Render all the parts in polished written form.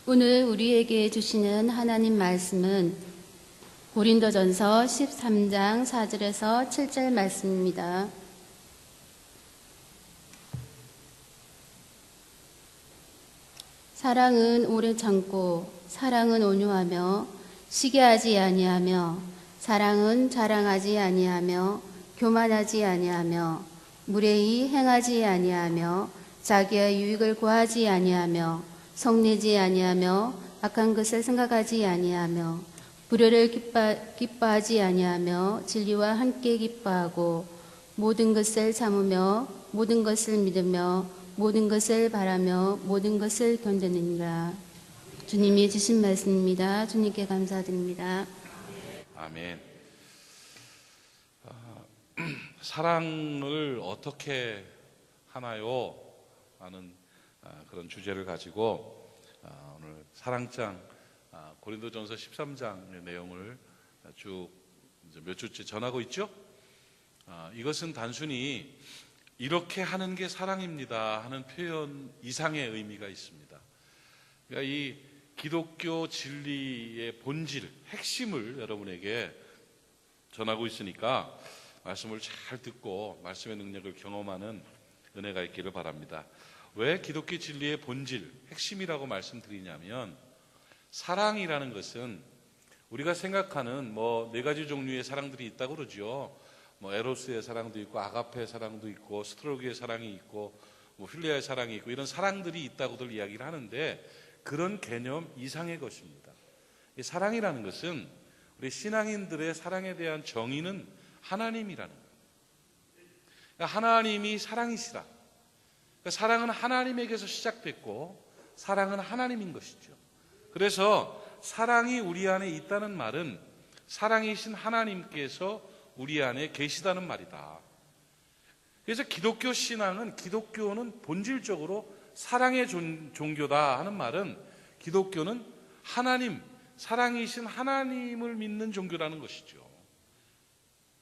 오늘 우리에게 주시는 하나님 말씀은 고린도전서 13장 4절에서 7절 말씀입니다. 사랑은 오래 참고 사랑은 온유하며 시기하지 아니하며 사랑은 자랑하지 아니하며 교만하지 아니하며 무례히 행하지 아니하며 자기의 유익을 구하지 아니하며 성내지 아니하며 악한 것을 생각하지 아니하며 불효를 기뻐하지 아니하며 진리와 함께 기뻐하고 모든 것을 참으며 모든 것을 믿으며 모든 것을 바라며 모든 것을 견디느니라. 주님이 주신 말씀입니다. 주님께 감사드립니다. 아멘. 사랑을 어떻게 하나요? 하는 그런 주제를 가지고 오늘 사랑장 고린도전서 13장의 내용을 쭉 몇 주째 전하고 있죠. 이것은 단순히 이렇게 하는 게 사랑입니다 하는 표현 이상의 의미가 있습니다. 그러니까 이 기독교 진리의 본질, 핵심을 여러분에게 전하고 있으니까 말씀을 잘 듣고 말씀의 능력을 경험하는 은혜가 있기를 바랍니다. 왜 기독교 진리의 본질, 핵심이라고 말씀드리냐면 사랑이라는 것은 우리가 생각하는 네 가지 종류의 사랑들이 있다고 그러죠. 에로스의 사랑도 있고 아가페의 사랑도 있고 스트로기의 사랑이 있고 필리아의 사랑이 있고 이런 사랑들이 있다고들 이야기를 하는데 그런 개념 이상의 것입니다. 이 사랑이라는 것은 우리 신앙인들의 사랑에 대한 정의는 하나님이라는 거예요. 그러니까 하나님이 사랑이시라. 그러니까 사랑은 하나님에게서 시작됐고 사랑은 하나님인 것이죠. 그래서 사랑이 우리 안에 있다는 말은 사랑이신 하나님께서 우리 안에 계시다는 말이다. 그래서 기독교 신앙은, 기독교는 본질적으로 사랑의 종교다 하는 말은 기독교는 하나님, 사랑이신 하나님을 믿는 종교라는 것이죠.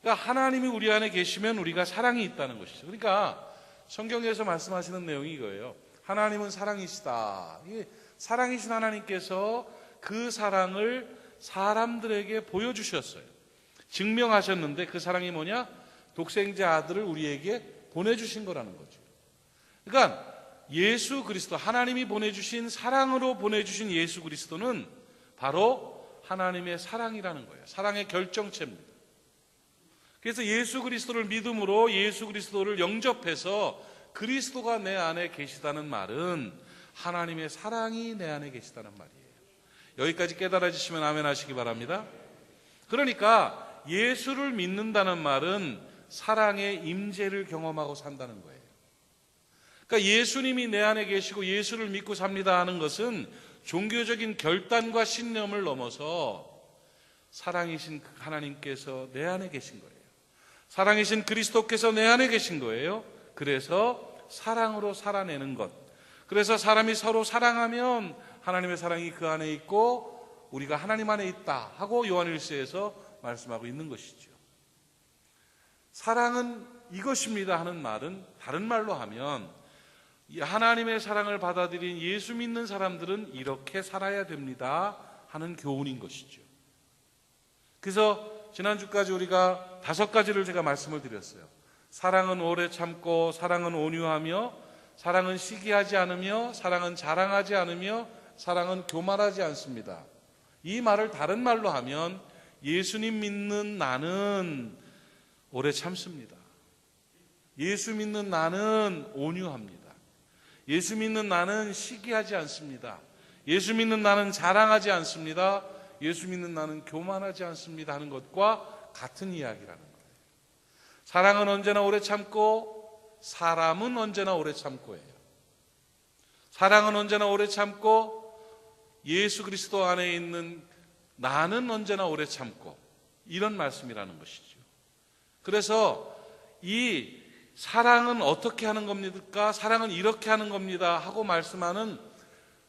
그러니까 하나님이 우리 안에 계시면 우리가 사랑이 있다는 것이죠. 그러니까 성경에서 말씀하시는 내용이 이거예요. 하나님은 사랑이시다. 이게 사랑이신 하나님께서 그 사랑을 사람들에게 보여주셨어요. 증명하셨는데 그 사랑이 뭐냐? 독생자 아들을 우리에게 보내주신 거라는 거죠. 그러니까 예수 그리스도, 하나님이 보내주신 사랑으로 보내주신 예수 그리스도는 바로 하나님의 사랑이라는 거예요. 사랑의 결정체입니다. 그래서 예수 그리스도를 믿음으로 예수 그리스도를 영접해서 그리스도가 내 안에 계시다는 말은 하나님의 사랑이 내 안에 계시다는 말이에요. 여기까지 깨달아지시면 아멘 하시기 바랍니다. 그러니까 예수를 믿는다는 말은 사랑의 임재를 경험하고 산다는 거예요. 그러니까 예수님이 내 안에 계시고 예수를 믿고 삽니다 하는 것은 종교적인 결단과 신념을 넘어서 사랑이신 하나님께서 내 안에 계신 거예요. 사랑이신 그리스도께서 내 안에 계신 거예요. 그래서 사랑으로 살아내는 것. 그래서 사람이 서로 사랑하면 하나님의 사랑이 그 안에 있고 우리가 하나님 안에 있다 하고 요한일서에서 말씀하고 있는 것이죠. 사랑은 이것입니다 하는 말은 다른 말로 하면 하나님의 사랑을 받아들인 예수 믿는 사람들은 이렇게 살아야 됩니다 하는 교훈인 것이죠. 그래서 지난주까지 우리가 5가지를 제가 말씀을 드렸어요. 사랑은 오래 참고 사랑은 온유하며 사랑은 시기하지 않으며 사랑은 자랑하지 않으며 사랑은 교만하지 않습니다. 이 말을 다른 말로 하면 예수님 믿는 나는 오래 참습니다. 예수 믿는 나는 온유합니다. 예수 믿는 나는 시기하지 않습니다. 예수 믿는 나는 자랑하지 않습니다. 예수 믿는 나는 교만하지 않습니다 하는 것과 같은 이야기라는 거예요. 사랑은 언제나 오래 참고 사람은 언제나 오래 참고 해요. 사랑은 언제나 오래 참고 예수 그리스도 안에 있는 나는 언제나 오래 참고 이런 말씀이라는 것이죠. 그래서 이 사랑은 어떻게 하는 겁니까? 사랑은 이렇게 하는 겁니다 하고 말씀하는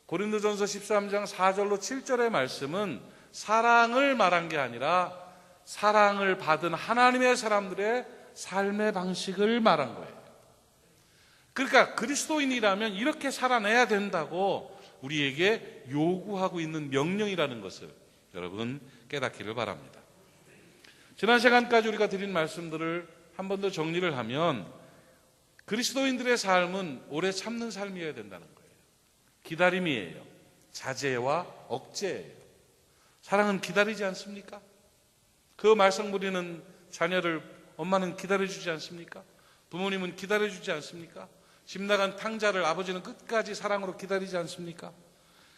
고린도전서 13장 4절로 7절의 말씀은 사랑을 말한 게 아니라 사랑을 받은 하나님의 사람들의 삶의 방식을 말한 거예요. 그러니까 그리스도인이라면 이렇게 살아내야 된다고 우리에게 요구하고 있는 명령이라는 것을 여러분 깨닫기를 바랍니다. 지난 시간까지 우리가 드린 말씀들을 한 번 더 정리를 하면 그리스도인들의 삶은 오래 참는 삶이어야 된다는 거예요. 기다림이에요. 자제와 억제예요. 사랑은 기다리지 않습니까? 그 말썽 부리는 자녀를 엄마는 기다려주지 않습니까? 부모님은 기다려주지 않습니까? 집 나간 탕자를 아버지는 끝까지 사랑으로 기다리지 않습니까?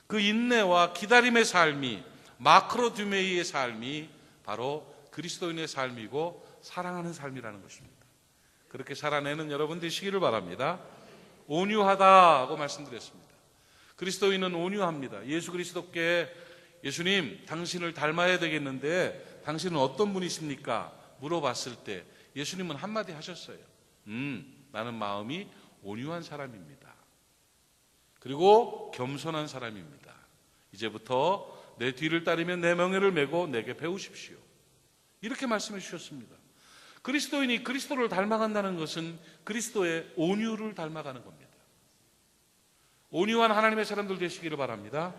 그 인내와 기다림의 삶이, 마크로 듀메이의 삶이 바로 그리스도인의 삶이고 사랑하는 삶이라는 것입니다. 그렇게 살아내는 여러분 되시기를 바랍니다. 온유하다고 말씀드렸습니다. 그리스도인은 온유합니다. 예수 그리스도께 예수님, 당신을 닮아야 되겠는데 당신은 어떤 분이십니까? 물어봤을 때 예수님은 한마디 하셨어요. 나는 마음이 온유한 사람입니다. 그리고 겸손한 사람입니다. 이제부터 내 뒤를 따르며 내 명예를 메고 내게 배우십시오. 이렇게 말씀해 주셨습니다. 그리스도인이 그리스도를 닮아간다는 것은 그리스도의 온유를 닮아가는 겁니다. 온유한 하나님의 사람들 되시기를 바랍니다.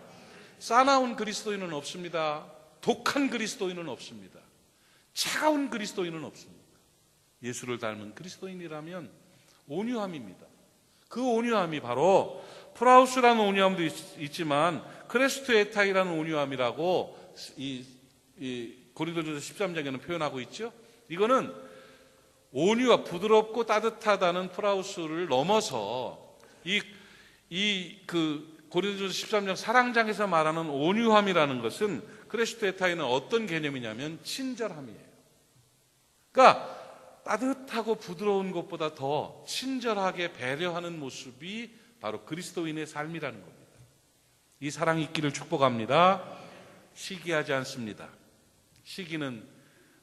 싸나운 그리스도인은 없습니다. 독한 그리스도인은 없습니다. 차가운 그리스도인은 없습니다. 예수를 닮은 그리스도인이라면 온유함입니다. 그 온유함이 바로 프라우스라는 온유함도 있지만 크레스투에타이라는 온유함이라고 이 고린도전서 13장에는 표현하고 있죠. 이거는 온유와 부드럽고 따뜻하다는 프라우스를 넘어서 고린도전서 13장 사랑장에서 말하는 온유함이라는 것은 크레스투에타이는 어떤 개념이냐면 친절함이에요. 그러니까 따뜻하고 부드러운 것보다 더 친절하게 배려하는 모습이 바로 그리스도인의 삶이라는 겁니다. 이 사랑이 있기를 축복합니다. 시기하지 않습니다. 시기는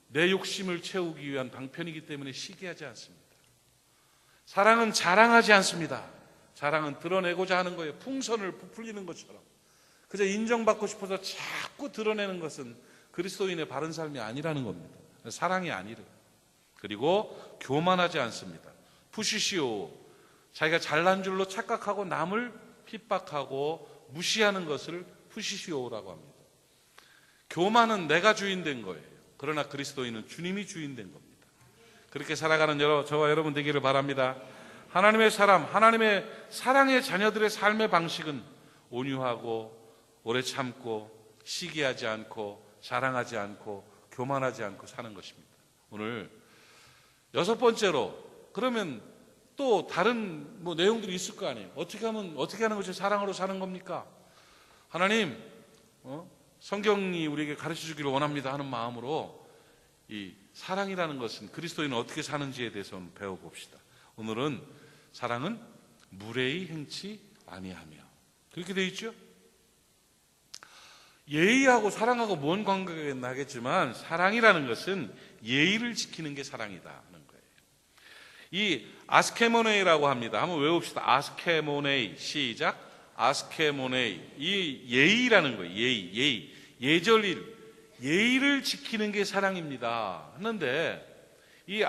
내 욕심을 채우기 위한 방편이기 때문에 시기하지 않습니다. 사랑은 자랑하지 않습니다. 자랑은 드러내고자 하는 거예요. 풍선을 부풀리는 것처럼. 그저 인정받고 싶어서 자꾸 드러내는 것은 그리스도인의 바른 삶이 아니라는 겁니다. 사랑이 아니래요. 그리고 교만하지 않습니다. 푸시시오. 자기가 잘난 줄로 착각하고 남을 핍박하고 무시하는 것을 푸시시오라고 합니다. 교만은 내가 주인 된 거예요. 그러나 그리스도인은 주님이 주인 된 겁니다. 그렇게 살아가는 저와 여러분 되기를 바랍니다. 하나님의 사람, 하나님의 사랑의 자녀들의 삶의 방식은 온유하고 오래 참고 시기하지 않고 자랑하지 않고 교만하지 않고 사는 것입니다. 오늘 6번째로 그러면 또 다른 내용들이 있을 거 아니에요. 어떻게 하는 것이 사랑으로 사는 겁니까? 하나님, 성경이 우리에게 가르쳐 주기를 원합니다 하는 마음으로 이 사랑이라는 것은 그리스도인은 어떻게 사는지에 대해서 배워봅시다. 오늘은 사랑은 무례히 행치 아니하며, 그렇게 되어 있죠. 예의하고 사랑하고 뭔 관계가 있나 하겠지만 사랑이라는 것은 예의를 지키는 게 사랑이다 하는 거예요. 이 아스케모네이라고 합니다. 한번 외웁시다. 아스케모네이. 시작. 아스케모네이. 이 예의라는 거예요. 예의. 예절일. 예의를 지키는 게 사랑입니다 하는데, 이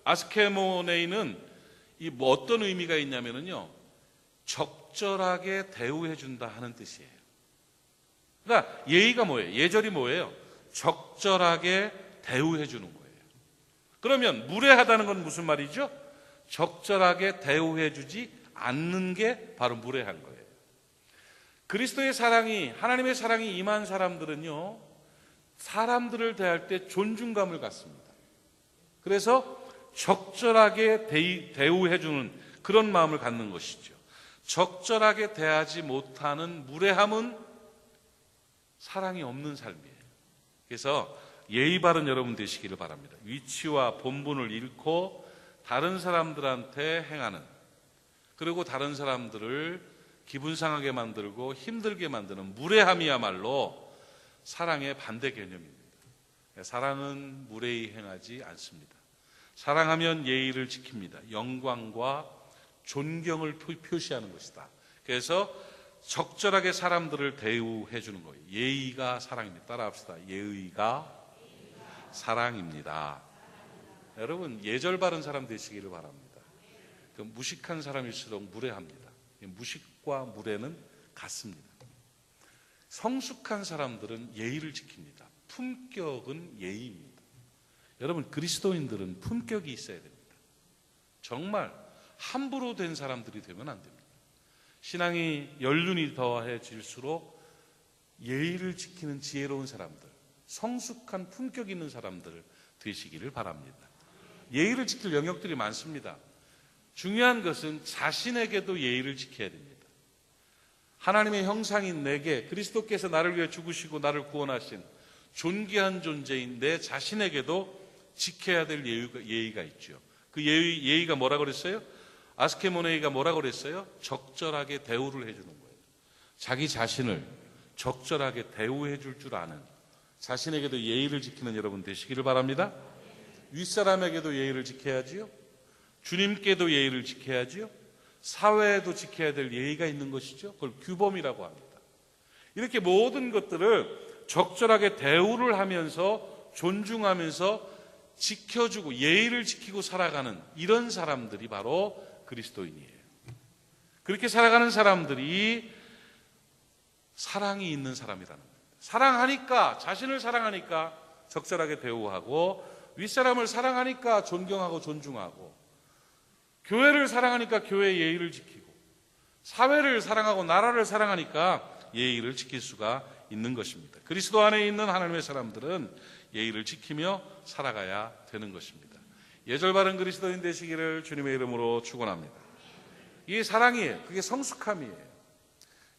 아스케모네이는 어떤 의미가 있냐면요, 적절하게 대우해 준다 하는 뜻이에요. 그러니까 예의가 뭐예요? 예절이 뭐예요? 적절하게 대우해 주는 거예요. 그러면 무례하다는 건 무슨 말이죠? 적절하게 대우해 주지 않는 게 바로 무례한 거예요. 그리스도의 사랑이, 하나님의 사랑이 임한 사람들은요, 사람들을 대할 때 존중감을 갖습니다. 그래서 적절하게 대우해 주는 그런 마음을 갖는 것이죠. 적절하게 대하지 못하는 무례함은 사랑이 없는 삶이에요. 그래서 예의 바른 여러분 되시기를 바랍니다. 위치와 본분을 잃고 다른 사람들한테 행하는, 그리고 다른 사람들을 기분 상하게 만들고 힘들게 만드는 무례함이야말로 사랑의 반대 개념입니다. 사랑은 무례히 행하지 않습니다. 사랑하면 예의를 지킵니다. 영광과 존경을 표시하는 것이다. 그래서 적절하게 사람들을 대우해 주는 거예요. 예의가 사랑입니다. 따라합시다. 예의가 사랑입니다. 여러분, 예절 바른 사람 되시기를 바랍니다. 그 무식한 사람일수록 무례합니다. 무식과 무례는 같습니다. 성숙한 사람들은 예의를 지킵니다. 품격은 예의입니다. 여러분, 그리스도인들은 품격이 있어야 됩니다. 정말 함부로 된 사람들이 되면 안 됩니다. 신앙이 연륜이 더해질수록 예의를 지키는 지혜로운 사람들, 성숙한 품격 있는 사람들 되시기를 바랍니다. 예의를 지킬 영역들이 많습니다. 중요한 것은 자신에게도 예의를 지켜야 됩니다. 하나님의 형상인 내게 그리스도께서 나를 위해 죽으시고 나를 구원하신 존귀한 존재인 내 자신에게도 지켜야 될 예의가 있죠. 그 예의가 뭐라고 그랬어요? 아스케모네이가 뭐라고 그랬어요? 적절하게 대우를 해주는 거예요. 자기 자신을 적절하게 대우해 줄 줄 아는, 자신에게도 예의를 지키는 여러분 되시기를 바랍니다. 윗사람에게도 예의를 지켜야지요. 주님께도 예의를 지켜야지요. 사회에도 지켜야 될 예의가 있는 것이죠. 그걸 규범이라고 합니다. 이렇게 모든 것들을 적절하게 대우를 하면서 존중하면서 지켜주고 예의를 지키고 살아가는 이런 사람들이 바로 그리스도인이에요. 그렇게 살아가는 사람들이 사랑이 있는 사람이라는 겁니다. 사랑하니까, 자신을 사랑하니까 적절하게 대우하고, 윗사람을 사랑하니까 존경하고 존중하고, 교회를 사랑하니까 교회의 예의를 지키고, 사회를 사랑하고 나라를 사랑하니까 예의를 지킬 수가 있는 것입니다. 그리스도 안에 있는 하나님의 사람들은 예의를 지키며 살아가야 되는 것입니다. 예절 바른 그리스도인 되시기를 주님의 이름으로 축원합니다. 이게 사랑이에요. 그게 성숙함이에요.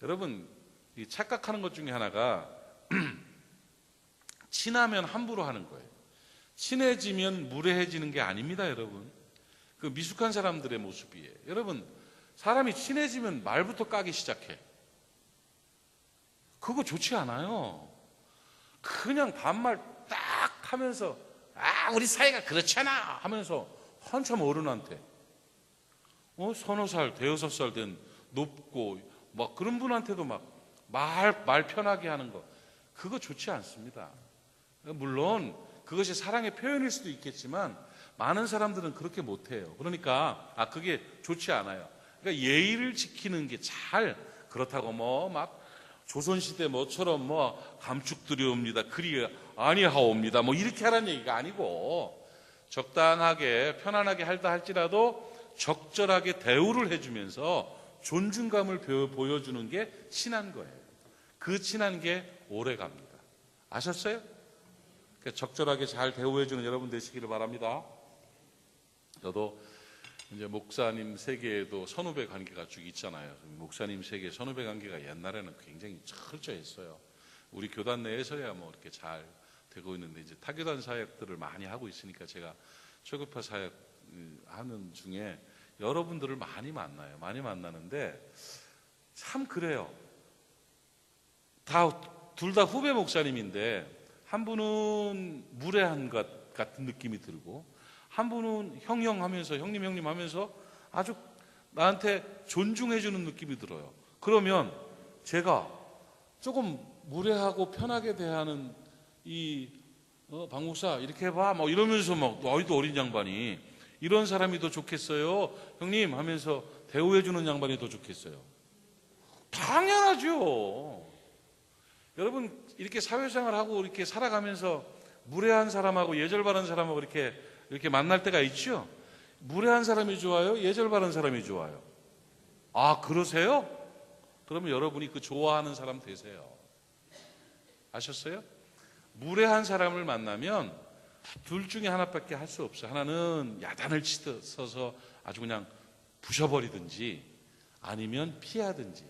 여러분, 이 착각하는 것 중에 하나가 친하면 함부로 하는 거예요. 친해지면 무례해지는 게 아닙니다, 여러분. 그 미숙한 사람들의 모습이에요. 여러분, 사람이 친해지면 말부터 까기 시작해. 그거 좋지 않아요. 그냥 반말 딱 하면서 우리 사이가 그렇잖아 하면서 한참 어른한테 서너 살, 대여섯 살 된 높고 막 그런 분한테도 막 말 편하게 하는 거, 그거 좋지 않습니다. 물론 그것이 사랑의 표현일 수도 있겠지만 많은 사람들은 그렇게 못해요. 그러니까 그게 좋지 않아요. 그러니까 예의를 지키는 게 잘, 그렇다고 뭐 막 조선시대 뭐처럼 뭐 감축드리옵니다, 그리 아니하옵니다 뭐 이렇게 하라는 얘기가 아니고, 적당하게 편안하게 할다 할지라도 적절하게 대우를 해주면서 존중감을 보여주는 게 친한 거예요. 그 친한 게 오래 갑니다. 아셨어요? 그러니까 적절하게 잘 대우해주는 여러분 되시기를 바랍니다. 저도 이제 목사님 세계에도 선후배 관계가 쭉 있잖아요. 목사님 세계 선후배 관계가 옛날에는 굉장히 철저했어요. 우리 교단 내에서야 뭐 이렇게 잘 되고 있는데, 이제 타교단 사역들을 많이 하고 있으니까 제가 초급파 사역 하는 중에 여러분들을 많이 만나요. 많이 만나는데 참 그래요. 둘 다 후배 목사님인데 한 분은 무례한 것 같은 느낌이 들고, 한 분은 형님 하면서 아주 나한테 존중해주는 느낌이 들어요. 그러면 제가 조금 무례하고 편하게 대하는 박 목사 이렇게 해봐 뭐 이러면서 막 너희도 어린 양반이, 이런 사람이 더 좋겠어요 형님 하면서 대우해주는 양반이 더 좋겠어요? 당연하죠. 여러분, 이렇게 사회생활하고 이렇게 살아가면서 무례한 사람하고 예절 바른 사람하고 이렇게 만날 때가 있죠. 무례한 사람이 좋아요? 예절 바른 사람이 좋아요? 그러세요? 그러면 여러분이 그 좋아하는 사람 되세요. 아셨어요? 무례한 사람을 만나면 둘 중에 하나밖에 할 수 없어요. 하나는 야단을 치서서 아주 그냥 부셔버리든지, 아니면 피하든지.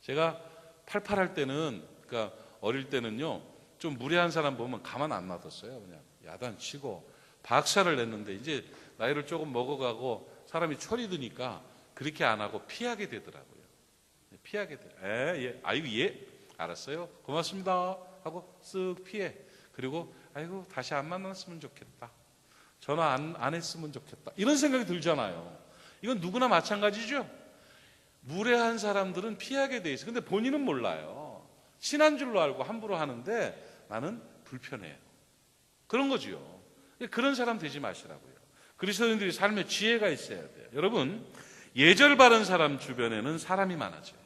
제가 팔팔할 때는, 그러니까 어릴 때는요, 좀 무례한 사람 보면 가만 안 놔뒀어요. 그냥 야단 치고 박살을 냈는데, 이제 나이를 조금 먹어가고 사람이 철이 드니까 그렇게 안 하고 피하게 되더라고요. 피하게 돼. 예, 아이고, 예, 알았어요, 고맙습니다 하고 쓱 피해. 그리고 아이고, 다시 안 만났으면 좋겠다. 전화 안 했으면 좋겠다. 이런 생각이 들잖아요. 이건 누구나 마찬가지죠. 무례한 사람들은 피하게 돼 있어요. 근데 본인은 몰라요. 친한 줄로 알고 함부로 하는데 나는 불편해요. 그런 거지요. 그런 사람 되지 마시라고요. 그리스도인들이 삶에 지혜가 있어야 돼요. 여러분, 예절 바른 사람 주변에는 사람이 많아져요.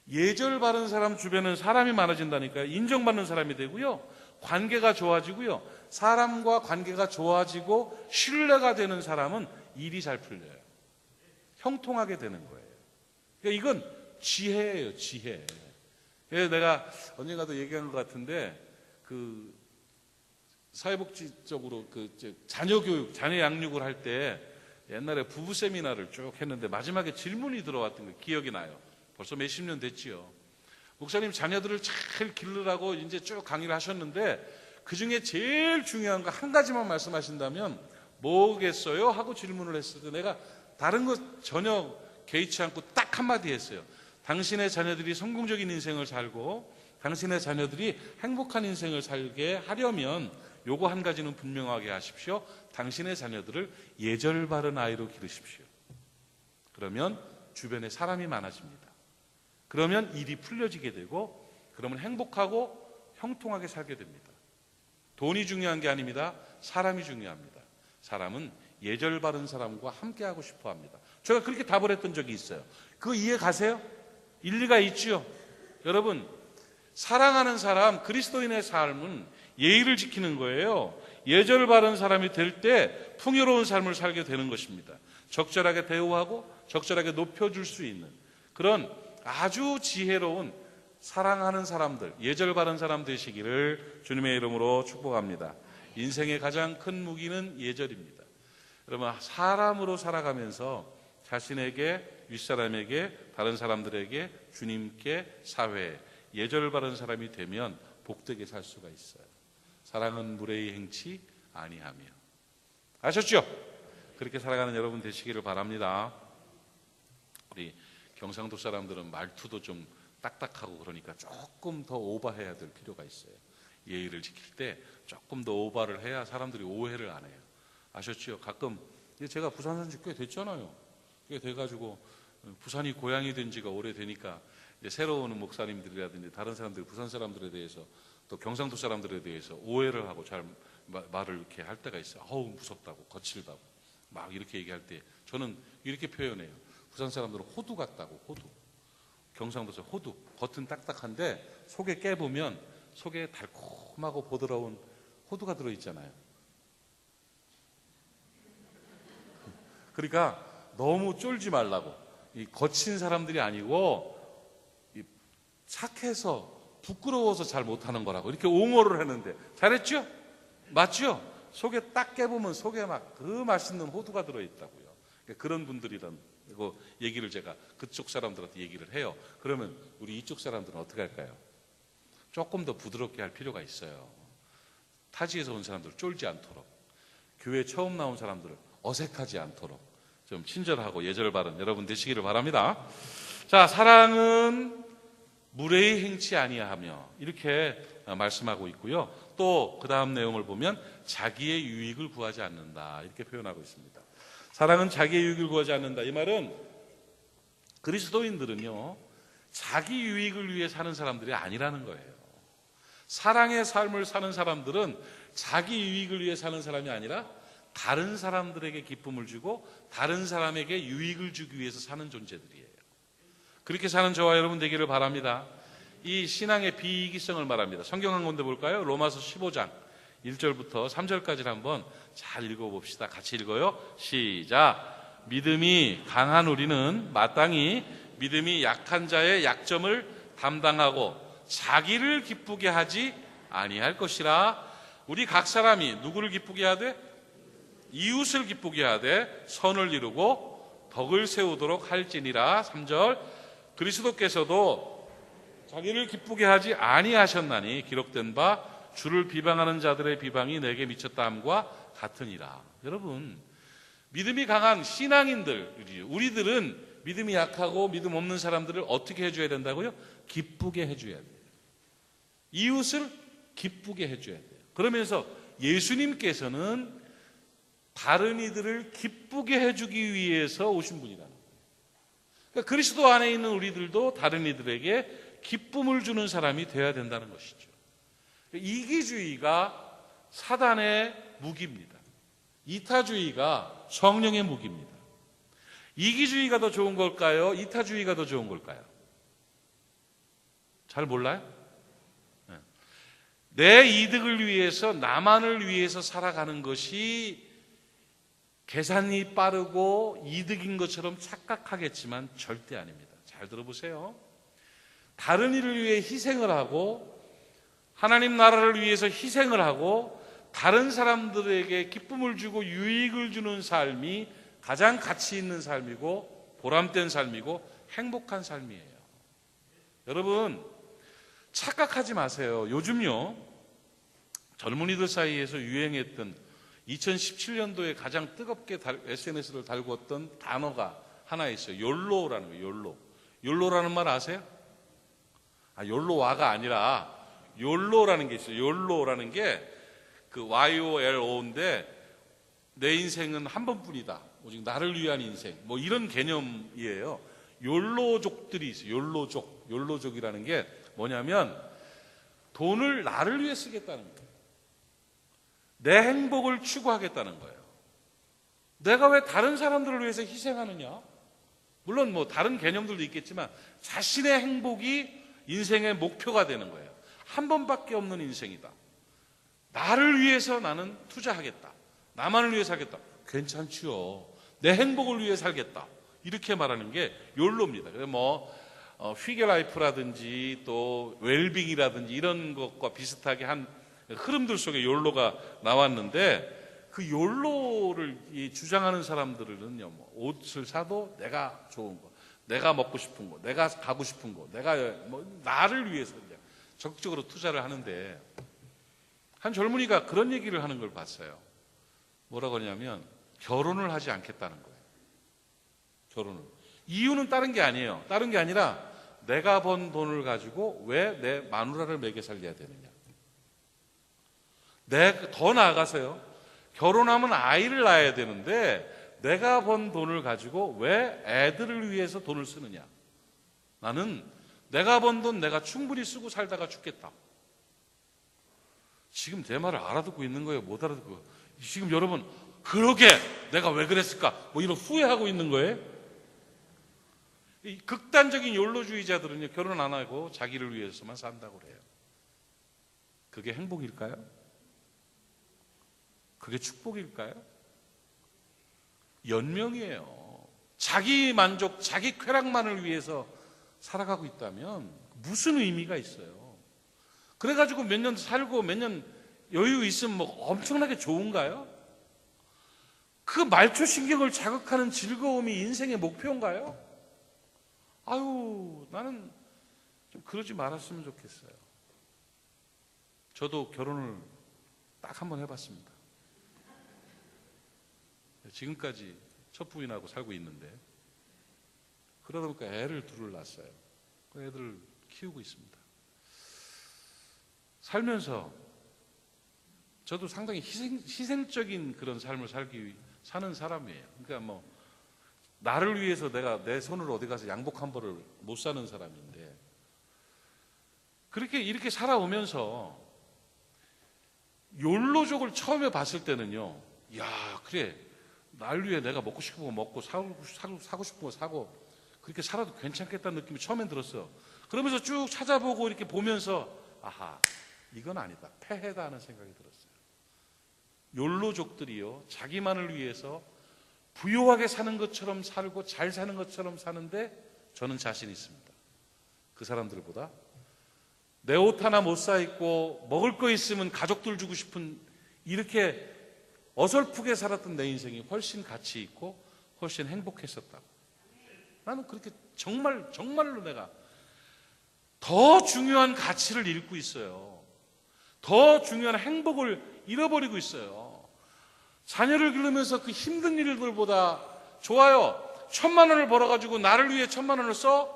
예절 바른 사람 주변에는 사람이 많아진다니까요. 인정받는 사람이 되고요. 관계가 좋아지고요. 사람과 관계가 좋아지고 신뢰가 되는 사람은 일이 잘 풀려요. 형통하게 되는 거예요. 그러니까 이건 지혜예요, 지혜. 그래서 내가 언젠가도 얘기한 것 같은데, 사회복지 쪽으로 자녀 교육, 자녀 양육을 할 때 옛날에 부부 세미나를 쭉 했는데 마지막에 질문이 들어왔던 게 기억이 나요. 벌써 몇십 년 됐지요. 목사님, 자녀들을 잘 기르라고 이제 쭉 강의를 하셨는데 그 중에 제일 중요한 거 한 가지만 말씀하신다면 뭐겠어요? 하고 질문을 했을 때 내가 다른 거 전혀 개의치 않고 딱 한마디 했어요. 당신의 자녀들이 성공적인 인생을 살고 당신의 자녀들이 행복한 인생을 살게 하려면 요거 한 가지는 분명하게 하십시오. 당신의 자녀들을 예절 바른 아이로 기르십시오. 그러면 주변에 사람이 많아집니다. 그러면 일이 풀려지게 되고 그러면 행복하고 형통하게 살게 됩니다. 돈이 중요한 게 아닙니다. 사람이 중요합니다. 사람은 예절 바른 사람과 함께하고 싶어 합니다. 제가 그렇게 답을 했던 적이 있어요. 그거 이해 가세요? 일리가 있지요. 여러분, 사랑하는 사람, 그리스도인의 삶은 예의를 지키는 거예요. 예절 바른 사람이 될 때 풍요로운 삶을 살게 되는 것입니다. 적절하게 대우하고 적절하게 높여줄 수 있는 그런 아주 지혜로운 사랑하는 사람들, 예절 바른 사람 되시기를 주님의 이름으로 축복합니다. 인생의 가장 큰 무기는 예절입니다. 여러분, 사람으로 살아가면서 자신에게, 윗사람에게, 다른 사람들에게, 주님께, 사회에 예절 바른 사람이 되면 복되게 살 수가 있어요. 사랑은 무례히 행치 아니하며. 아셨죠? 그렇게 살아가는 여러분 되시기를 바랍니다. 우리 경상도 사람들은 말투도 좀 딱딱하고 그러니까 조금 더 오버해야 될 필요가 있어요. 예의를 지킬 때 조금 더 오버를 해야 사람들이 오해를 안 해요. 아셨죠? 가끔 제가 부산 산 지 꽤 됐잖아요. 꽤 돼가지고 부산이 고향이 된 지가 오래되니까 이제 새로 오는 목사님들이라든지 다른 사람들, 부산 사람들에 대해서 또 경상도 사람들에 대해서 오해를 하고 잘 말을 이렇게 할 때가 있어요. 어우, 무섭다고, 거칠다고 막 이렇게 얘기할 때 저는 이렇게 표현해요. 부산 사람들은 호두 같다고, 호두. 경상도에서 호두. 겉은 딱딱한데 속에 깨보면 속에 달콤하고 부드러운 호두가 들어있잖아요. 그러니까 너무 쫄지 말라고. 이 거친 사람들이 아니고 착해서 부끄러워서 잘 못하는 거라고 이렇게 옹호를 했는데 잘했죠? 맞죠? 속에 딱 깨보면 속에 막 그 맛있는 호두가 들어있다고요. 그런 분들이란 얘기를 제가 그쪽 사람들한테 얘기를 해요. 그러면 우리 이쪽 사람들은 어떻게 할까요? 조금 더 부드럽게 할 필요가 있어요. 타지에서 온 사람들 쫄지 않도록, 교회 처음 나온 사람들을 어색하지 않도록 좀 친절하고 예절 바른 여러분 되시기를 바랍니다. 자, 사랑은 무례히 행치 아니하며 이렇게 말씀하고 있고요. 또 그 다음 내용을 보면 자기의 유익을 구하지 않는다 이렇게 표현하고 있습니다. 사랑은 자기의 유익을 구하지 않는다. 이 말은 그리스도인들은요, 자기 유익을 위해 사는 사람들이 아니라는 거예요. 사랑의 삶을 사는 사람들은 자기 유익을 위해 사는 사람이 아니라 다른 사람들에게 기쁨을 주고 다른 사람에게 유익을 주기 위해서 사는 존재들이에요. 그렇게 사는 저와 여러분 되기를 바랍니다. 이 신앙의 비이기성을 말합니다. 성경 한 군데 볼까요? 로마서 15장 1절부터 3절까지를 한번 잘 읽어봅시다. 같이 읽어요. 시작. 믿음이 강한 우리는 마땅히 믿음이 약한 자의 약점을 담당하고 자기를 기쁘게 하지 아니할 것이라. 우리 각 사람이 누구를 기쁘게 하되? 이웃을 기쁘게 하되 선을 이루고 덕을 세우도록 할지니라. 3절. 그리스도께서도 자기를 기쁘게 하지 아니하셨나니 기록된 바 주를 비방하는 자들의 비방이 내게 미쳤다 함과 같으니라. 여러분, 믿음이 강한 신앙인들, 우리들은 믿음이 약하고 믿음 없는 사람들을 어떻게 해줘야 된다고요? 기쁘게 해줘야 돼요. 이웃을 기쁘게 해줘야 돼요. 그러면서 예수님께서는 다른 이들을 기쁘게 해주기 위해서 오신 분이라는 거예요. 그러니까 그리스도 안에 있는 우리들도 다른 이들에게 기쁨을 주는 사람이 되어야 된다는 것이죠. 이기주의가 사단의 무기입니다. 이타주의가 성령의 무기입니다. 이기주의가 더 좋은 걸까요? 이타주의가 더 좋은 걸까요? 잘 몰라요? 내 이득을 위해서, 나만을 위해서 살아가는 것이 계산이 빠르고 이득인 것처럼 착각하겠지만 절대 아닙니다. 잘 들어보세요. 다른 이를 위해 희생을 하고 하나님 나라를 위해서 희생을 하고 다른 사람들에게 기쁨을 주고 유익을 주는 삶이 가장 가치 있는 삶이고 보람된 삶이고 행복한 삶이에요. 여러분, 착각하지 마세요. 요즘요, 젊은이들 사이에서 유행했던 2017년도에 가장 뜨겁게 SNS를 달구었던 단어가 하나 있어요. 욜로라는 거예요. 욜로. 욜로라는 말 아세요? 욜로와가 아니라 욜로라는 게 있어요. 욜로라는 게 그 YOLO인데 내 인생은 한 번뿐이다. 오직 나를 위한 인생. 뭐 이런 개념이에요. 욜로족들이 있어요. 욜로족. 욜로족이라는 게 뭐냐면 돈을 나를 위해 쓰겠다는 거예요. 내 행복을 추구하겠다는 거예요. 내가 왜 다른 사람들을 위해서 희생하느냐? 물론 뭐 다른 개념들도 있겠지만 자신의 행복이 인생의 목표가 되는 거예요. 한 번밖에 없는 인생이다. 나를 위해서 나는 투자하겠다. 나만을 위해 살겠다. 괜찮지요. 내 행복을 위해 살겠다. 이렇게 말하는 게 욜로입니다. 그래서 뭐 휘게라이프라든지 또 웰빙이라든지 이런 것과 비슷하게 한 흐름들 속에 욜로가 나왔는데 그 욜로를 주장하는 사람들은요, 뭐 옷을 사도 내가 좋은 거, 내가 먹고 싶은 거, 내가 가고 싶은 거, 내가 뭐 나를 위해서 적극적으로 투자를 하는데 한 젊은이가 그런 얘기를 하는 걸 봤어요. 뭐라고 하냐면 결혼을 하지 않겠다는 거예요. 결혼을. 이유는 다른 게 아니에요. 다른 게 아니라 내가 번 돈을 가지고 왜 내 마누라를 먹여 살려야 되느냐. 더 나아가서요. 결혼하면 아이를 낳아야 되는데 내가 번 돈을 가지고 왜 애들을 위해서 돈을 쓰느냐. 나는 내가 번 돈 내가 충분히 쓰고 살다가 죽겠다. 지금 제 말을 알아듣고 있는 거예요? 못 알아듣고. 지금 여러분 그러게 내가 왜 그랬을까? 뭐 이런 후회하고 있는 거예요? 이 극단적인 욜로주의자들은요, 결혼 안 하고 자기를 위해서만 산다고 그래요. 그게 행복일까요? 그게 축복일까요? 연명이에요. 자기 만족, 자기 쾌락만을 위해서 살아가고 있다면 무슨 의미가 있어요? 그래가지고 몇 년 살고 몇 년 여유 있으면 뭐 엄청나게 좋은가요? 그 말초신경을 자극하는 즐거움이 인생의 목표인가요? 아유, 나는 좀 그러지 말았으면 좋겠어요. 저도 결혼을 딱 한 번 해봤습니다. 지금까지 첫 부인하고 살고 있는데 그러다 보니까 애를 둘을 낳았어요. 그 애들을 키우고 있습니다. 살면서 저도 상당히 희생적인 그런 삶을 사는 사람이에요. 그러니까 뭐 나를 위해서 내가 내 손으로 어디 가서 양복 한 벌을 못 사는 사람인데 그렇게 이렇게 살아오면서 욜로족을 처음에 봤을 때는요, 야, 그래, 날 위해 내가 먹고 싶은 거 먹고 사고 싶은 거 사고 그렇게 살아도 괜찮겠다는 느낌이 처음엔 들었어요. 그러면서 쭉 찾아보고 이렇게 보면서 아하, 이건 아니다, 패해다 하는 생각이 들었어요. 욜로족들이요, 자기만을 위해서 부유하게 사는 것처럼 살고 잘 사는 것처럼 사는데 저는 자신 있습니다. 그 사람들보다 내 옷 하나 못 사 입고 먹을 거 있으면 가족들 주고 싶은 이렇게 어설프게 살았던 내 인생이 훨씬 가치 있고 훨씬 행복했었다고. 나는 그렇게 정말로 내가 더 중요한 가치를 잃고 있어요. 더 중요한 행복을 잃어버리고 있어요. 자녀를 기르면서 그 힘든 일들보다 좋아요. 1,000만 원을 벌어가지고 나를 위해 1,000만 원을 써?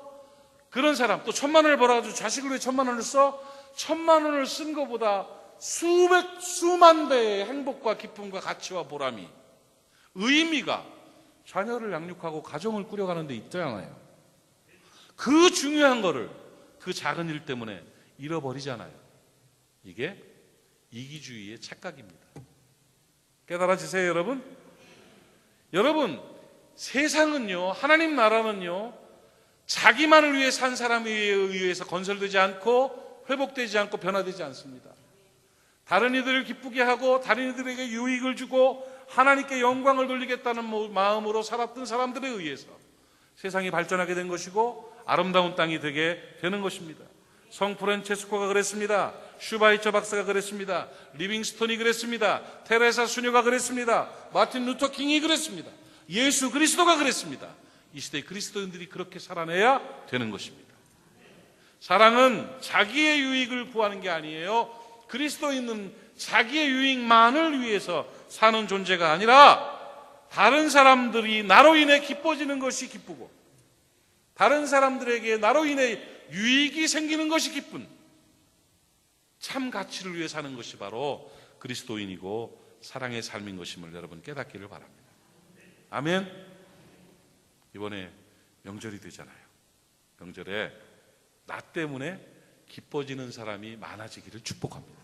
그런 사람, 또 1,000만 원을 벌어가지고 자식을 위해 1,000만 원을 써? 1,000만 원을 쓴 것보다 수만 배의 행복과 기쁨과 가치와 보람이, 의미가 자녀를 양육하고 가정을 꾸려가는 데 있잖아요. 그 중요한 거를 그 작은 일 때문에 잃어버리잖아요. 이게 이기주의의 착각입니다. 깨달아지세요, 여러분? 여러분, 세상은요, 하나님 나라는요, 자기만을 위해 산 사람에 의해서 건설되지 않고 회복되지 않고 변화되지 않습니다. 다른 이들을 기쁘게 하고 다른 이들에게 유익을 주고 하나님께 영광을 돌리겠다는 마음으로 살았던 사람들에 의해서 세상이 발전하게 된 것이고 아름다운 땅이 되게 되는 것입니다. 성 프란체스코가 그랬습니다. 슈바이처 박사가 그랬습니다. 리빙스톤이 그랬습니다. 테레사 수녀가 그랬습니다. 마틴 루터 킹이 그랬습니다. 예수 그리스도가 그랬습니다. 이 시대의 그리스도인들이 그렇게 살아내야 되는 것입니다. 사랑은 자기의 유익을 구하는 게 아니에요. 그리스도인은 자기의 유익만을 위해서 사는 존재가 아니라 다른 사람들이 나로 인해 기뻐지는 것이 기쁘고 다른 사람들에게 나로 인해 유익이 생기는 것이 기쁜 참 가치를 위해 사는 것이 바로 그리스도인이고 사랑의 삶인 것임을 여러분 깨닫기를 바랍니다. 아멘. 이번에 명절이 되잖아요. 명절에 나 때문에 기뻐지는 사람이 많아지기를 축복합니다.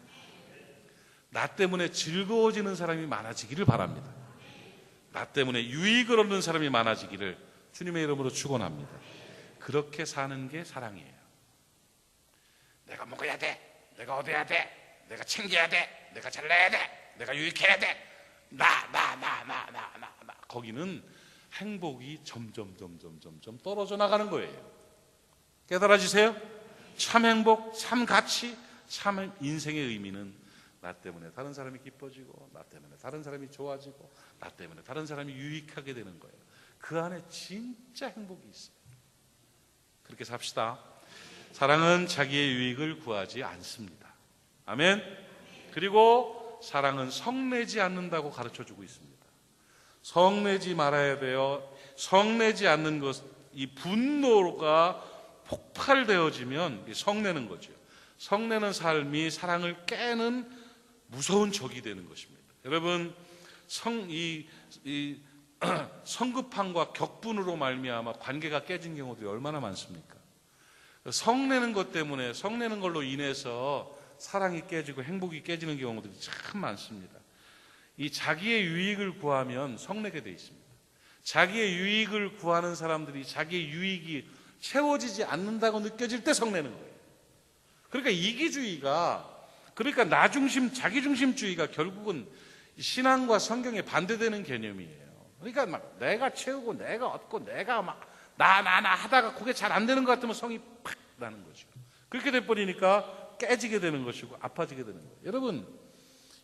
나 때문에 즐거워지는 사람이 많아지기를 바랍니다. 나 때문에 유익을 얻는 사람이 많아지기를 주님의 이름으로 축원합니다. 그렇게 사는 게 사랑이에요. 내가 먹어야 돼, 내가 얻어야 돼, 내가 챙겨야 돼, 내가 잘나야 돼, 내가 유익해야 돼, 나. 거기는 행복이 점점 떨어져 나가는 거예요. 깨달아지세요? 참 행복, 참 가치, 참 인생의 의미는 나 때문에 다른 사람이 기뻐지고 나 때문에 다른 사람이 좋아지고 나 때문에 다른 사람이 유익하게 되는 거예요. 그 안에 진짜 행복이 있어요. 그렇게 삽시다. 사랑은 자기의 유익을 구하지 않습니다. 아멘. 그리고 사랑은 성내지 않는다고 가르쳐주고 있습니다. 성내지 말아야 돼요. 성내지 않는 것, 이 분노가 폭발되어지면 성내는 거죠. 성내는 삶이 사랑을 깨는 무서운 적이 되는 것입니다. 여러분, 성급함과 격분으로 말미암아 관계가 깨진 경우들이 얼마나 많습니까? 성내는 것 때문에, 성내는 걸로 인해서 사랑이 깨지고 행복이 깨지는 경우들이 참 많습니다. 이 자기의 유익을 구하면 성내게 돼 있습니다. 자기의 유익을 구하는 사람들이 자기의 유익이 채워지지 않는다고 느껴질 때 성내는 거예요. 그러니까 이기주의가, 그러니까 나중심, 자기중심주의가 결국은 신앙과 성경에 반대되는 개념이에요. 그러니까 막 내가 채우고 내가 얻고 내가 막 나 하다가 그게 잘 안 되는 것 같으면 성이 팍 나는 거죠. 그렇게 돼버리니까 깨지게 되는 것이고 아파지게 되는 거예요. 여러분,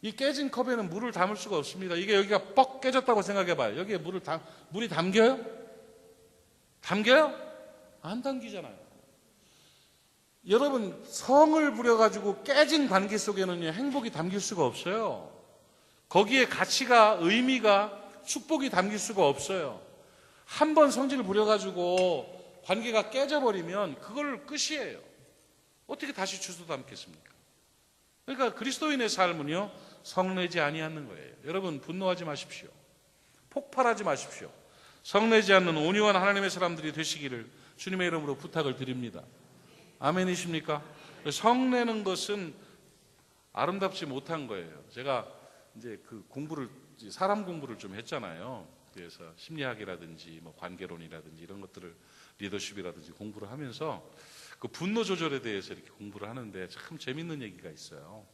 이 깨진 컵에는 물을 담을 수가 없습니다. 이게 여기가 뻑 깨졌다고 생각해봐요. 여기에 물이 담겨요? 담겨요? 안 담기잖아요. 여러분, 성을 부려가지고 깨진 관계 속에는요, 행복이 담길 수가 없어요. 거기에 가치가, 의미가, 축복이 담길 수가 없어요. 한 번 성질을 부려가지고 관계가 깨져버리면 그걸 끝이에요. 어떻게 다시 주워 담겠습니까? 그러니까 그리스도인의 삶은요, 성내지 아니하는 거예요. 여러분, 분노하지 마십시오. 폭발하지 마십시오. 성내지 않는 온유한 하나님의 사람들이 되시기를 주님의 이름으로 부탁을 드립니다. 아멘이십니까? 성내는 것은 아름답지 못한 거예요. 제가 이제 사람 공부를 좀 했잖아요. 그래서 심리학이라든지 뭐 관계론이라든지 이런 것들을, 리더십이라든지 공부를 하면서 그 분노 조절에 대해서 이렇게 공부를 하는데 참 재밌는 얘기가 있어요.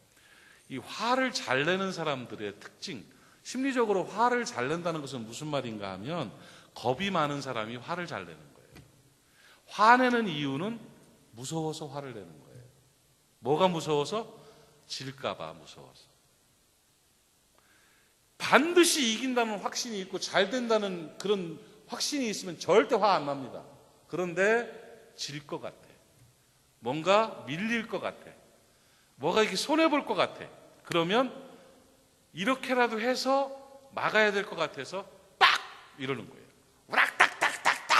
이 화를 잘 내는 사람들의 특징, 심리적으로 화를 잘 낸다는 것은 무슨 말인가 하면 겁이 많은 사람이 화를 잘 내는 거예요. 화내는 이유는 무서워서 화를 내는 거예요. 뭐가 무서워서? 질까봐 무서워서. 반드시 이긴다는 확신이 있고 잘 된다는 그런 확신이 있으면 절대 화 안 납니다. 그런데 질 것 같아. 뭔가 밀릴 것 같아. 뭐가 이렇게 손해볼 것 같아. 그러면 이렇게라도 해서 막아야 될 것 같아서 빡! 이러는 거예요. 우락딱딱딱딱!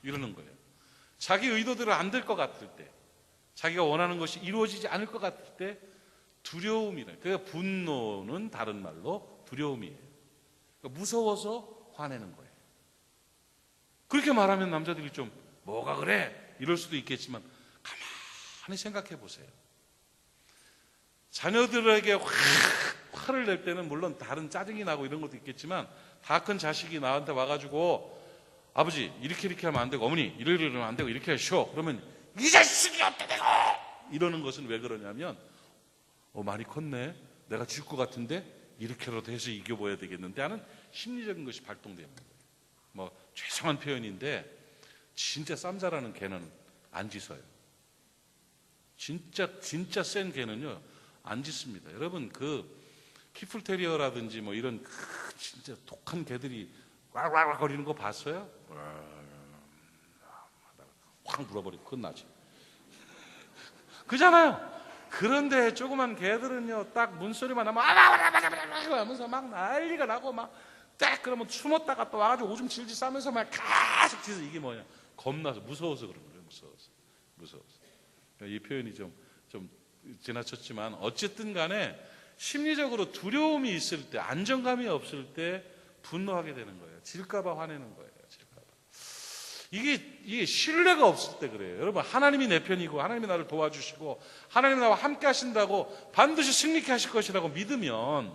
이러는 거예요. 자기 의도대로 안 될 것 같을 때, 자기가 원하는 것이 이루어지지 않을 것 같을 때 두려움이래. 그러니까 분노는 다른 말로 두려움이에요. 그러니까 무서워서 화내는 거예요. 그렇게 말하면 남자들이 좀 뭐가 그래? 이럴 수도 있겠지만 가만히 생각해 보세요. 자녀들에게 화를 낼 때는 물론 다른 짜증이 나고 이런 것도 있겠지만 다 큰 자식이 나한테 와가지고 아버지 이렇게 하면 안 되고 어머니 이러면 안 되고 이렇게 하시오. 그러면 이 자식이 어때 내가 이러는 것은 왜 그러냐면 많이 컸네. 내가 질 것 같은데 이렇게라도 해서 이겨봐야 되겠는데 하는 심리적인 것이 발동되는 거예요. 뭐 죄송한 표현인데 진짜 쌈자라는 개는 안 짖어요. 진짜 센 개는요 안 짖습니다. 여러분 그 키플테리어라든지 뭐 이런 진짜 독한 개들이 꽉꽉 거리는 거 봤어요? 확 물어버리고 끝나지. 그잖아요. 그런데 조그만 개들은요 딱 문소리만 나면 하면서 막 난리가 나고 막 딱 그러면 숨었다가 또 와가지고 오줌 질질 싸면서 막 계속 짖어. 이게 뭐냐? 겁나서 무서워서 그런 거예요. 무서워서. 이 표현이 좀 지나쳤지만 어쨌든 간에 심리적으로 두려움이 있을 때, 안정감이 없을 때 분노하게 되는 거예요. 질까봐 화내는 거예요. 질까봐. 이게 신뢰가 없을 때 그래요. 여러분 하나님이 내 편이고 하나님이 나를 도와주시고 하나님이 나와 함께 하신다고 반드시 승리케 하실 것이라고 믿으면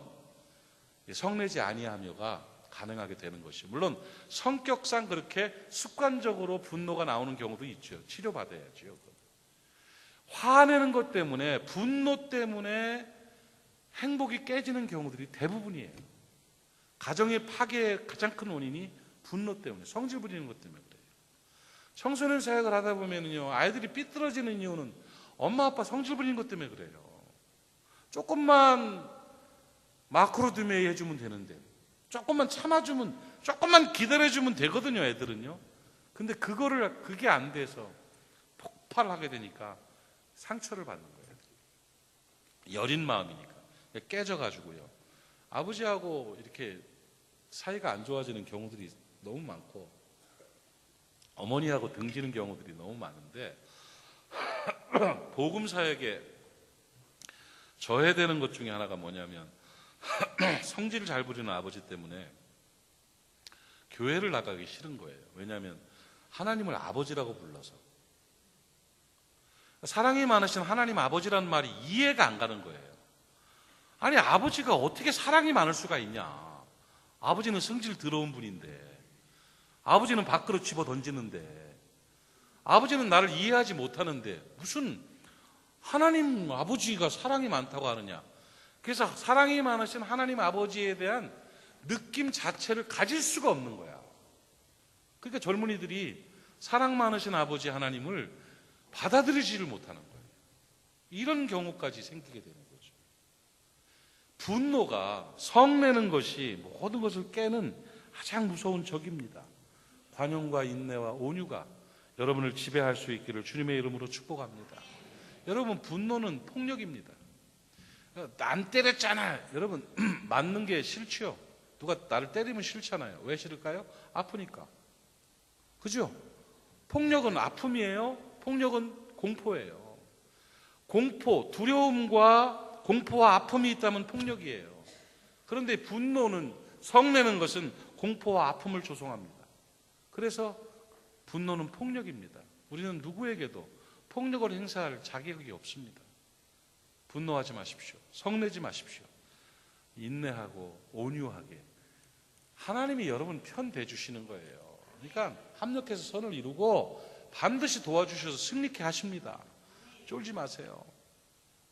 성내지 아니하며가 가능하게 되는 것이요. 물론 성격상 그렇게 습관적으로 분노가 나오는 경우도 있죠. 치료받아야죠. 화내는 것 때문에 분노 때문에 행복이 깨지는 경우들이 대부분이에요. 가정의 파괴의 가장 큰 원인이 분노 때문에, 성질 부리는 것 때문에 그래요. 청소년 사역을 하다 보면요 아이들이 삐뚤어지는 이유는 엄마 아빠 성질 부리는 것 때문에 그래요. 조금만 마크로드메이 해주면 되는데 조금만 참아주면, 조금만 기다려주면 되거든요, 애들은요. 근데 그게 안 돼서 폭발하게 되니까 상처를 받는 거예요. 여린 마음이니까. 깨져가지고요. 아버지하고 이렇게 사이가 안 좋아지는 경우들이 너무 많고, 어머니하고 등지는 경우들이 너무 많은데, 복음 사역에 저해되는 것 중에 하나가 뭐냐면, 성질을 잘 부리는 아버지 때문에 교회를 나가기 싫은 거예요. 왜냐하면 하나님을 아버지라고 불러서. 사랑이 많으신 하나님 아버지라는 말이 이해가 안 가는 거예요. 아니 아버지가 어떻게 사랑이 많을 수가 있냐. 아버지는 성질 더러운 분인데, 아버지는 밖으로 집어 던지는데, 아버지는 나를 이해하지 못하는데 무슨 하나님 아버지가 사랑이 많다고 하느냐. 그래서 사랑이 많으신 하나님 아버지에 대한 느낌 자체를 가질 수가 없는 거야. 그러니까 젊은이들이 사랑 많으신 아버지 하나님을 받아들이지를 못하는 거예요. 이런 경우까지 생기게 되는 거죠. 분노가, 성내는 것이 모든 것을 깨는 가장 무서운 적입니다. 관용과 인내와 온유가 여러분을 지배할 수 있기를 주님의 이름으로 축복합니다. 여러분 분노는 폭력입니다. 안 때렸잖아. 여러분 맞는 게 싫지요. 누가 나를 때리면 싫잖아요. 왜 싫을까요? 아프니까. 그죠? 폭력은 아픔이에요. 폭력은 공포예요. 공포, 두려움과 공포와 아픔이 있다면 폭력이에요. 그런데 분노는, 성내는 것은 공포와 아픔을 조성합니다. 그래서 분노는 폭력입니다. 우리는 누구에게도 폭력을 행사할 자격이 없습니다. 분노하지 마십시오. 성내지 마십시오. 인내하고 온유하게. 하나님이 여러분 편 대주시는 거예요. 그러니까 합력해서 선을 이루고 반드시 도와주셔서 승리케 하십니다. 쫄지 마세요.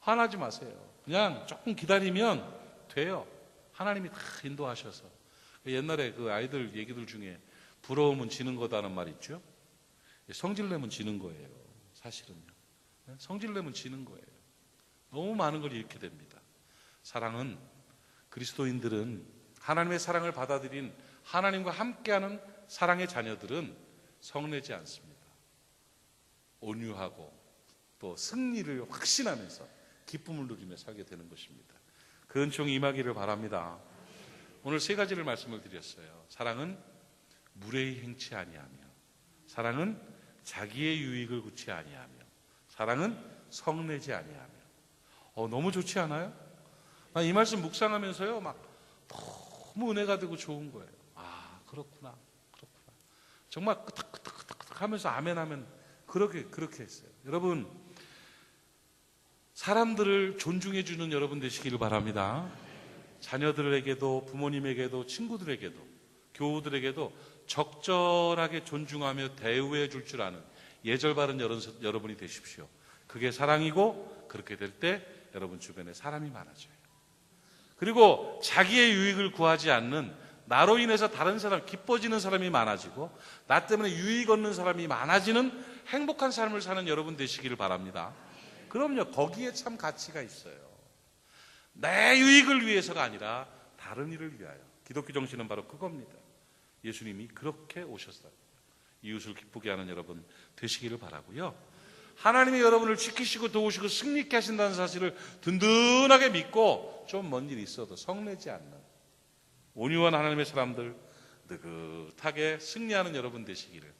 화나지 마세요. 그냥 조금 기다리면 돼요. 하나님이 다 인도하셔서. 옛날에 그 아이들 얘기들 중에 부러우면 지는 거다는 말 있죠? 성질내면 지는 거예요. 사실은요. 성질내면 지는 거예요. 너무 많은 걸 잃게 됩니다. 사랑은, 그리스도인들은, 하나님의 사랑을 받아들인 하나님과 함께하는 사랑의 자녀들은 성내지 않습니다. 온유하고 또 승리를 확신하면서 기쁨을 누리며 살게 되는 것입니다. 그 은총이 임하기를 바랍니다. 오늘 세 가지를 말씀을 드렸어요. 사랑은 무례히 행치 아니하며, 사랑은 자기의 유익을 구치 아니하며, 사랑은 성내지 아니하며. 너무 좋지 않아요? 난 이 말씀 묵상하면서요, 막 너무 은혜가 되고 좋은 거예요. 아, 그렇구나. 정말 끄덕끄덕 하면서 아멘 하면 그렇게 했어요. 여러분, 사람들을 존중해 주는 여러분 되시기를 바랍니다. 자녀들에게도, 부모님에게도, 친구들에게도, 교우들에게도 적절하게 존중하며 대우해 줄 줄 아는 예절 바른 여러분이 되십시오. 그게 사랑이고, 그렇게 될 때 여러분 주변에 사람이 많아져요. 그리고 자기의 유익을 구하지 않는, 나로 인해서 다른 사람, 기뻐지는 사람이 많아지고 나 때문에 유익 얻는 사람이 많아지는 행복한 삶을 사는 여러분 되시기를 바랍니다. 그럼요, 거기에 참 가치가 있어요. 내 유익을 위해서가 아니라 다른 일을 위하여. 기독교 정신은 바로 그겁니다. 예수님이 그렇게 오셨어요. 이웃을 기쁘게 하는 여러분 되시기를 바라고요. 하나님이 여러분을 지키시고 도우시고 승리케 하신다는 사실을 든든하게 믿고 좀 먼 일이 있어도 성내지 않는 온유한 하나님의 사람들, 느긋하게 승리하는 여러분 되시기를,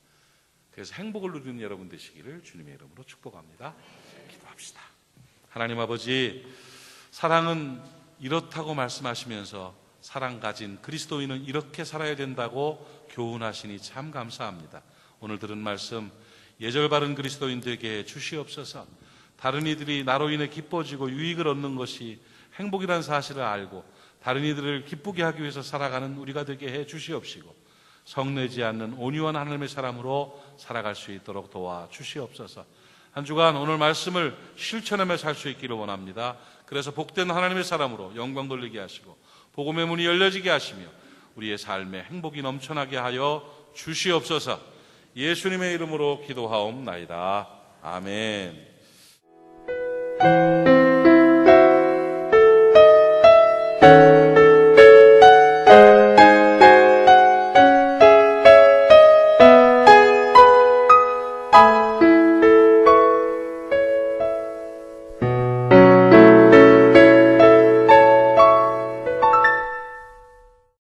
그래서 행복을 누리는 여러분 되시기를 주님의 이름으로 축복합니다. 기도합시다. 하나님 아버지, 사랑은 이렇다고 말씀하시면서 사랑 가진 그리스도인은 이렇게 살아야 된다고 교훈하시니 참 감사합니다. 오늘 들은 말씀 예절 바른 그리스도인 되게 주시옵소서. 다른 이들이 나로 인해 기뻐지고 유익을 얻는 것이 행복이라는 사실을 알고 다른 이들을 기쁘게 하기 위해서 살아가는 우리가 되게 해 주시옵시고, 성내지 않는 온유한 하나님의 사람으로 살아갈 수 있도록 도와 주시옵소서. 한 주간 오늘 말씀을 실천하며 살 수 있기를 원합니다. 그래서 복된 하나님의 사람으로 영광 돌리게 하시고 복음의 문이 열려지게 하시며 우리의 삶에 행복이 넘쳐나게 하여 주시옵소서. 예수님의 이름으로 기도하옵나이다. 아멘.